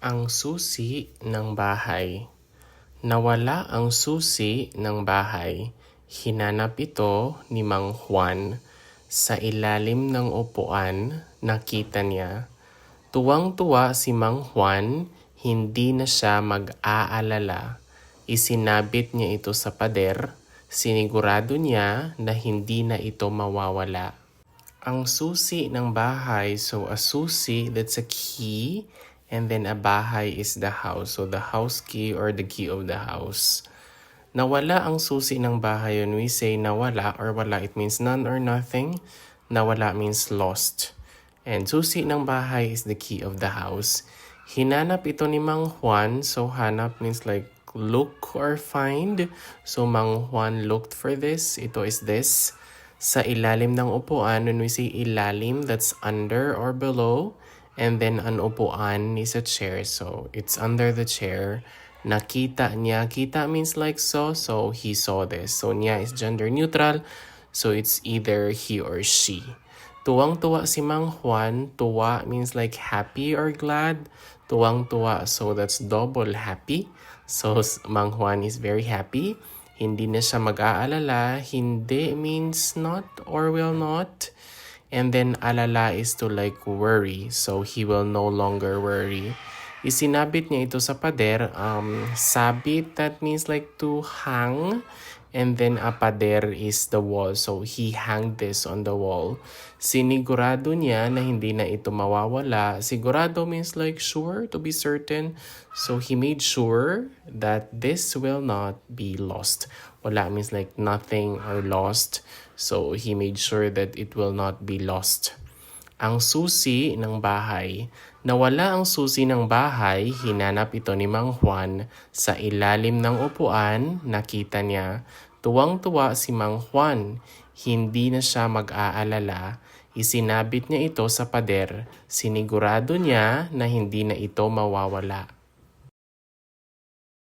Ang susi ng bahay. Nawala ang susi ng bahay. Hinanap ito ni Mang Juan. Sa ilalim ng upuan, nakita niya. Tuwang-tuwa si Mang Juan, hindi na siya mag-aalala. Isinabit niya ito sa pader. Sinigurado niya na hindi na ito mawawala. Ang susi ng bahay, so a susi, that's a key, and then a bahay is the house. So the house key or the key of the house. Nawala ang susi ng bahay. When we say nawala or wala, it means none or nothing. Nawala means lost. And susi ng bahay is the key of the house. Hinanap ito ni Mang Juan. So hanap means like look or find. So Mang Juan looked for this. Ito is this. Sa ilalim ng upuan, when we say ilalim, that's under or below. And then an upuan is a chair. So it's under the chair. Nakita niya. Kita means like so he saw this. So niya is gender neutral. So it's either he or she. Tuwang-tuwa si Mang Juan. Tuwa means like happy or glad. Tuwang-tuwa, so that's double happy. So Mang Juan is very happy. Hindi na siya mag-aalala. Hindi means not or will not. And then alala is to like worry. So he will no longer worry. Isinabit niya ito sa pader. Sabit, that means like to hang. And then a pader is the wall. So he hanged this on the wall. Sinigurado niya na hindi na ito mawawala. Sigurado means like sure, to be certain. So he made sure that this will not be lost. Wala means like nothing or lost. So he made sure that it will not be lost. Ang susi ng bahay. Nawala ang susi ng bahay, hinanap ito ni Mang Juan. Sa ilalim ng upuan, nakita niya. Tuwang-tuwa si Mang Juan. Hindi na siya mag-aalala. Isinabit niya ito sa pader. Sinigurado niya na hindi na ito mawawala.